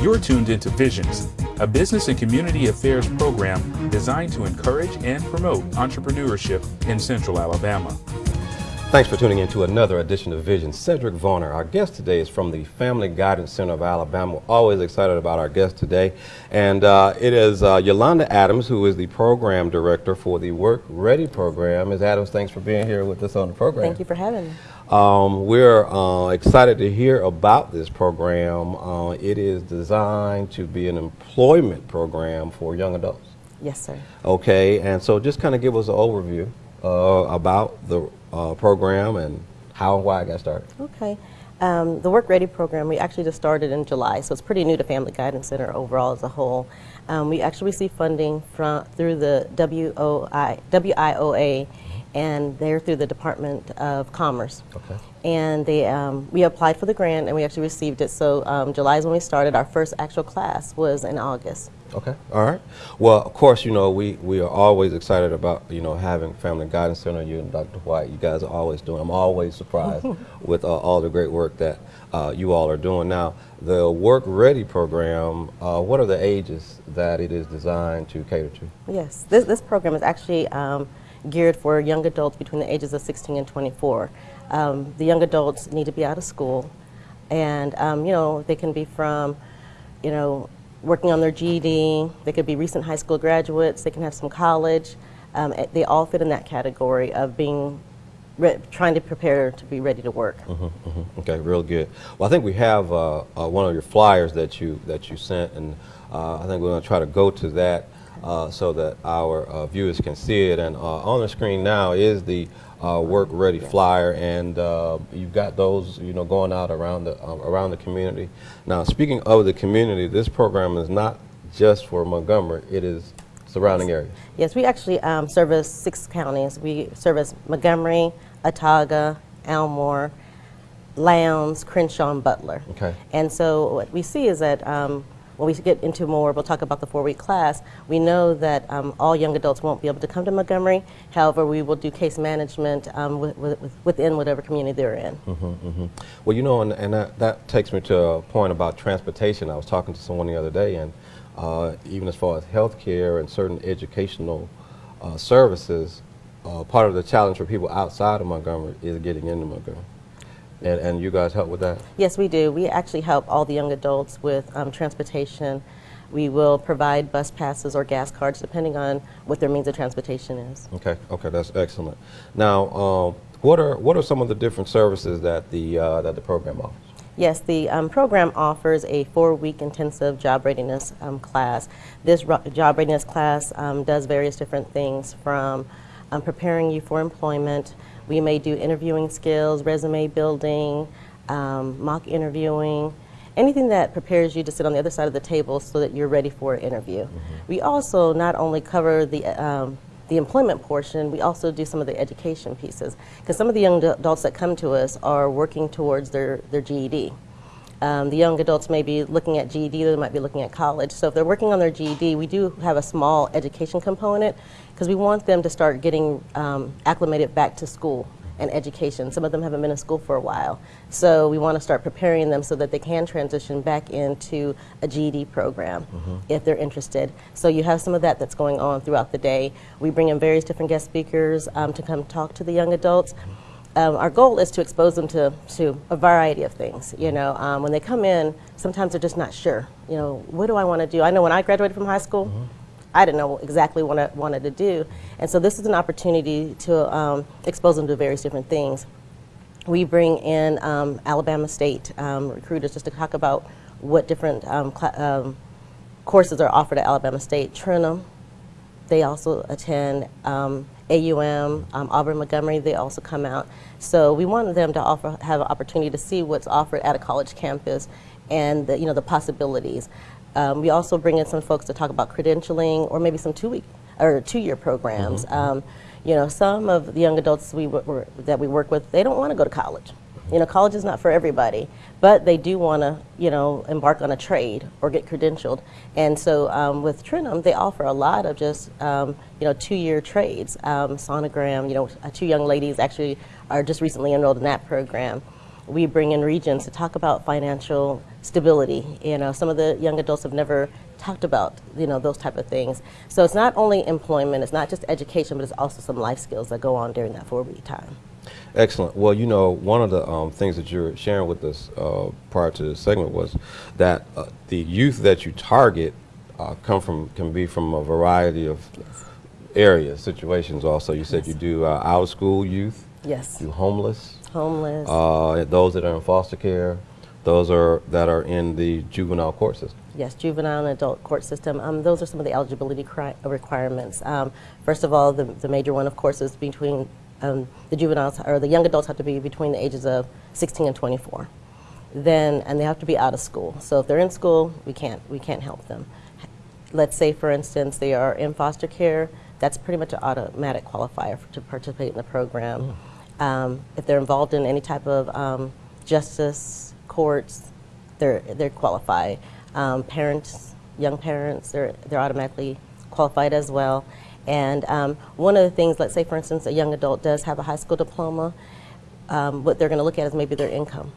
You're tuned into Visions, a business and community affairs program designed to encourage and promote entrepreneurship in Central Alabama. Thanks for tuning in to another edition of Vision. Cedric Varner, our guest today is from the Family Guidance Center of Alabama. We're always excited about our guest today. And it is Yolanda Adams, who is the program director for the Work Ready program. Ms. Adams, thanks for being here with us on the program. Thank you for having me. We're excited to hear about this program. It is designed to be an employment program for young adults. Yes, sir. Okay, and so just kind of give us an overview about the program and how and why I got started. Okay. The Work Ready program, we actually just started in July, so it's pretty new to Family Guidance Center overall as a whole. We actually receive funding through the WIOA, and they're through the Department of Commerce. Okay. And we applied for the grant and we actually received it. So July is when we started. Our first actual class was in August. Okay, all right. Well, of course, you know, we are always excited about, you know, having Family Guidance Center, you and Dr. White, you guys are always doing. I'm always surprised with all the great work that you all are doing. Now, the Work Ready program, what are the ages that it is designed to cater to? Yes, this program is actually geared for young adults between the ages of 16 and 24. The young adults need to be out of school, and you know, they can be from, you know, working on their GED, they could be recent high school graduates, they can have some college. They all fit in that category of being trying to prepare to be ready to work. Okay, real good. Well, I think we have one of your flyers that you sent, and I think we're going to try to go to that so that our viewers can see it. And on the screen now is the Work Ready flyer, and you've got those, you know, going out around the community. Now, speaking of the community, this program is not just for Montgomery; it is surrounding areas. Yes, we actually service 6 counties. We service Montgomery, Autauga, Elmore, Lowndes, Crenshaw, and Butler. Okay. And so what we see is that when we get into more, we'll talk about the 4-week class, we know that all young adults won't be able to come to Montgomery. However, we will do case management within whatever community they're in. Well, you know, and that takes me to a point about transportation. I was talking to someone the other day, and even as far as healthcare and certain educational services, part of the challenge for people outside of Montgomery is getting into Montgomery. And you guys help with that? Yes, we do. We actually help all the young adults with transportation. We will provide bus passes or gas cards depending on what their means of transportation is. Okay, that's excellent. Now, what are some of the different services that the program offers? Yes, the program offers a 4-week intensive job readiness class. This job readiness class does various different things from preparing you for employment. We may do interviewing skills, resume building, mock interviewing, anything that prepares you to sit on the other side of the table so that you're ready for an interview. We also not only cover the employment portion, we also do some of the education pieces, because some of the young adults that come to us are working towards their GED. The young adults may be looking at GED, they might be looking at college. So if they're working on their GED, we do have a small education component because we want them to start getting acclimated back to school and education. Some of them haven't been in school for a while. So we want to start preparing them so that they can transition back into a GED program if they're interested. So you have some of that that's going on throughout the day. We bring in various different guest speakers to come talk to the young adults. Our goal is to expose them to a variety of things. You know, when they come in, sometimes they're just not sure. You know, what do I want to do? I know when I graduated from high school, I didn't know exactly what I wanted to do. And so this is an opportunity to expose them to various different things. We bring in Alabama State recruiters just to talk about what different courses are offered at Alabama State. Trenum, they also attend. AUM, Auburn, Montgomery, they also come out. So we want them to have an opportunity to see what's offered at a college campus and the possibilities. We also bring in some folks to talk about credentialing or maybe some 2-year programs. You know, some of the young adults that we work with, they don't want to go to college. You know, college is not for everybody, but they do want to, you know, embark on a trade or get credentialed. And so with Trenum, they offer a lot of just, you know, 2-year trades. Sonogram, you know, 2 young ladies actually are just recently enrolled in that program. we bring in regions to talk about financial stability. Some of the young adults have never talked about, those type of things. So it's not only employment, it's not just education, but it's also some life skills that go on during that 4-week time. Excellent. Well, one of the things that you were sharing with us prior to this segment was that the youth that you target can be from a variety of areas, situations. Also, you said you do out of school youth. Yes. You homeless. Homeless. Those that are in foster care. Those that are in the juvenile court system. Yes, juvenile and adult court system. Those are some of the eligibility requirements. First of all, the major one, of course, is between the juveniles, or the young adults have to be between the ages of 16 and 24. And they have to be out of school. So if they're in school, we can't help them. Let's say, for instance, they are in foster care. That's pretty much an automatic qualifier to participate in the program. If they're involved in any type of justice courts, they're qualified. Parents, young parents, they're automatically qualified as well. And one of the things, let's say for instance a young adult does have a high school diploma, what they're going to look at is maybe their income.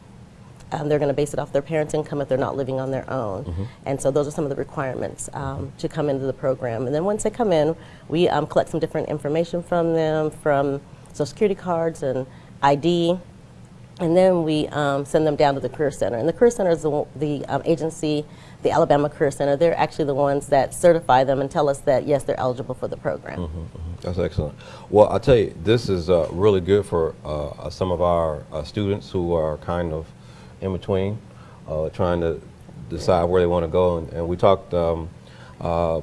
They're going to base it off their parents' income if they're not living on their own. And so those are some of the requirements to come into the program. And then once they come in, we collect some different information from them, from Social Security cards and ID. And then we send them down to the Career Center. And the Career Center is the agency, the Alabama Career Center. They're actually the ones that certify them and tell us that, yes, they're eligible for the program. That's excellent. Well, I'll tell you, this is really good for some of our students who are kind of in between, trying to decide where they want to go. And we talked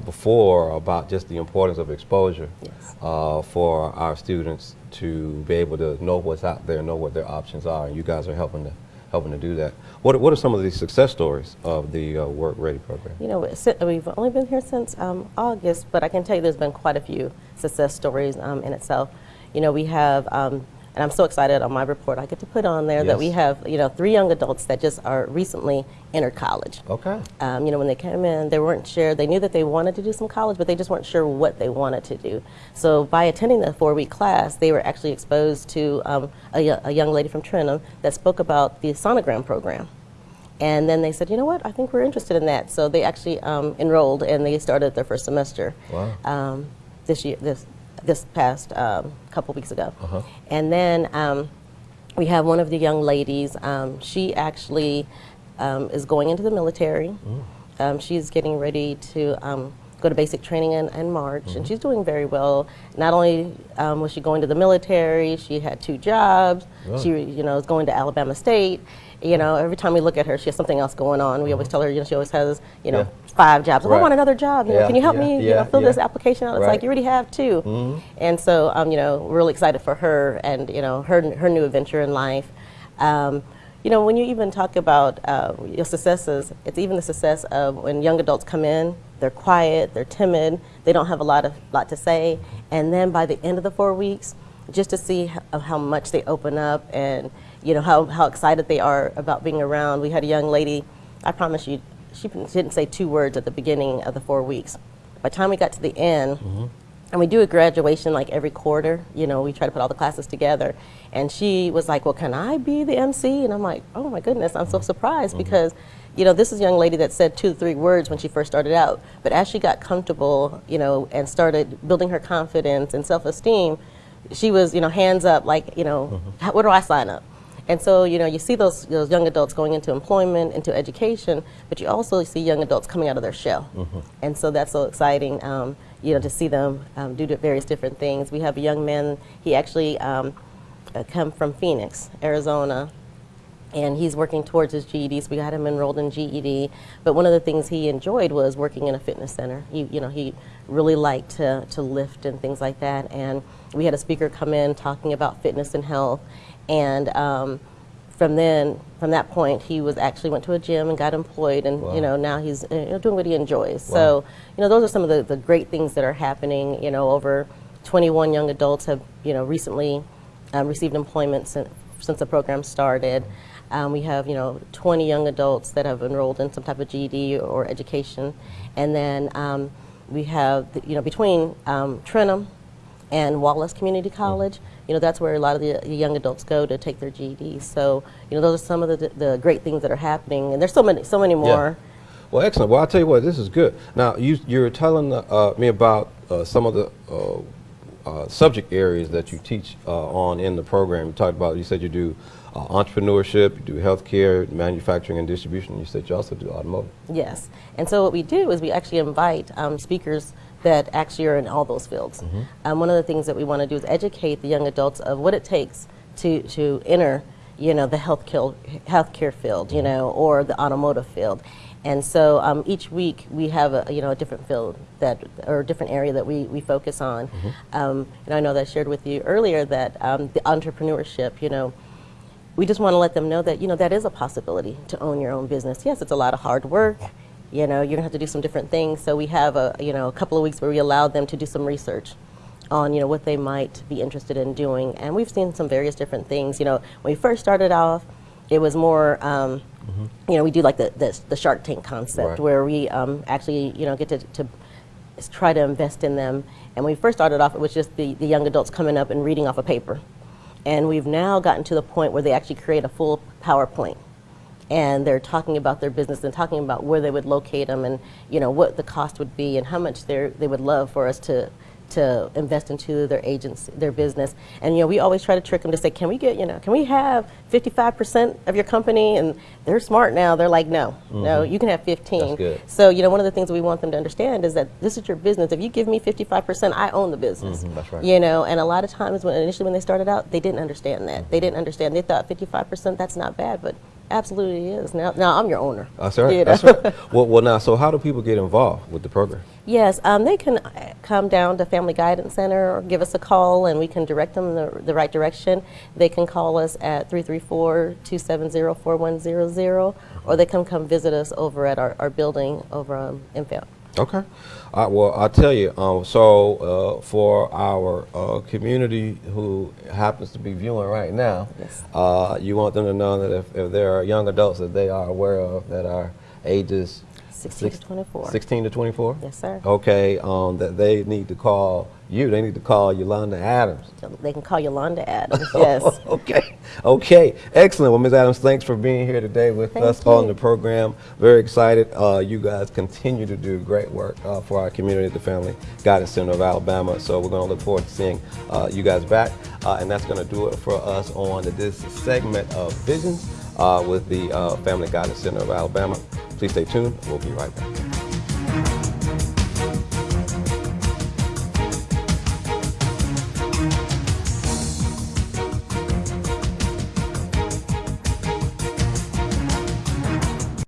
before about just the importance of exposure for our students to be able to know what's out there, know what their options are, and you guys are helping to do that. What are some of the success stories of the Work Ready program? We've only been here since August, but I can tell you there's been quite a few success stories in itself. We have, and I'm so excited on my report, I get to put on there that we have, 3 young adults that just are recently entered college. Okay. When they came in, they weren't sure, they knew that they wanted to do some college, but they just weren't sure what they wanted to do. So by attending the 4-week class, they were actually exposed to a young lady from Trenton that spoke about the sonogram program. And then they said, you know what, I think we're interested in that. So they actually enrolled and they started their first semester. Wow. This past couple weeks ago. And then we have one of the young ladies, she actually is going into the military. She's getting ready to go to basic training in March, and she's doing very well. Not only was she going to the military, she had 2 jobs. She is going to Alabama State. Every time we look at her, she has something else going on. We always tell her, she always has, 5 jobs. I want another job. Can you help me fill this application out? It's like, you already have 2. And so, we're really excited for her and, her new adventure in life. When you even talk about your successes, it's even the success of when young adults come in, they're quiet, they're timid, they don't have a lot to say. And then by the end of the 4 weeks, just to see how much they open up and how excited they are about being around. We had a young lady, I promise you, she didn't say 2 words at the beginning of the 4 weeks. By the time we got to the end, and we do a graduation like every quarter, we try to put all the classes together. And she was like, well, can I be the MC? And I'm like, oh my goodness, I'm so surprised because, this is a young lady that said 2 to 3 words when she first started out. But as she got comfortable, and started building her confidence and self-esteem, she was, hands up, like, where do I sign up? And so, you see those young adults going into employment, into education, but you also see young adults coming out of their shell. And so that's so exciting, to see them do various different things. We have a young man, he actually come from Phoenix, Arizona, and he's working towards his GED, so we got him enrolled in GED. But one of the things he enjoyed was working in a fitness center. He really liked to lift and things like that. And we had a speaker come in talking about fitness and health. And from that point, he went to a gym and got employed, and now he's doing what he enjoys. So those are some of the great things that are happening. Over 21 young adults have recently received employment since the program started. We have 20 young adults that have enrolled in some type of GED or education, and then we have between Trenton and Wallace Community College. You know, that's where a lot of the young adults go to take their GEDs. So, you know, those are some of the great things that are happening, and there's so many more. Yeah. Well, excellent. Well, I'll tell you what, this is good. Now, you're telling me about some of the subject areas that you teach on in the program. You talked about, you said you do entrepreneurship, you do healthcare, manufacturing and distribution. You said you also do automotive. Yes. And so what we do is we actually invite speakers that actually are in all those fields. One of the things that we want to do is educate the young adults of what it takes to enter, you know, the healthcare field, you know, or the automotive field. And so each week we have a different field or a different area that we focus on. And I know that I shared with you earlier that the entrepreneurship, you know, we just want to let them know that, you know, that is a possibility to own your own business. Yes, it's a lot of hard work. You know, you're gonna have to do some different things. So we have a couple of weeks where we allow them to do some research on, you know, what they might be interested in doing. And we've seen some various different things. You know, when we first started off, it was more, you know, we do like the Shark Tank concept, where we actually, you know, get to try to invest in them. And when we first started off, it was just the young adults coming up and reading off a paper. And we've now gotten to the point where they actually create a full PowerPoint. And they're talking about their business and talking about where they would locate them, and, you know, what the cost would be and how much they would love for us to invest into their agency, their business. And, you know, we always try to trick them to say, can we have 55% of your company? And they're smart now. They're like, no, you can have 15. That's good. So, you know, one of the things that we want them to understand is that this is your business. If you give me 55%, I own the business. That's right. You know, and a lot of times initially when they started out, they didn't understand that. They didn't understand. They thought 55%, that's not bad, but absolutely is. Now I'm your owner. That's right. You know? That's right. Well, now, so how do people get involved with the program? Yes, they can come down to Family Guidance Center or give us a call, and we can direct them the right direction. They can call us at 334-270-4100, or they can come visit us over at our building over in Fountain. Okay. Well, I'll tell you, for our community who happens to be viewing right now, Yes. You want them to know that if there are young adults that they are aware of that are ages 16 to 24. 16 to 24? Yes, sir. Okay, that they need to call you. They need to call Yolanda Adams. They can call Yolanda Adams, yes. Okay, excellent. Well, Ms. Adams, thanks for being here today with us on the program. Very excited. You guys continue to do great work for our community at the Family Guidance Center of Alabama. So we're going to look forward to seeing you guys back. And that's going to do it for us on this segment of Visions with the Family Guidance Center of Alabama. Please stay tuned. We'll be right back.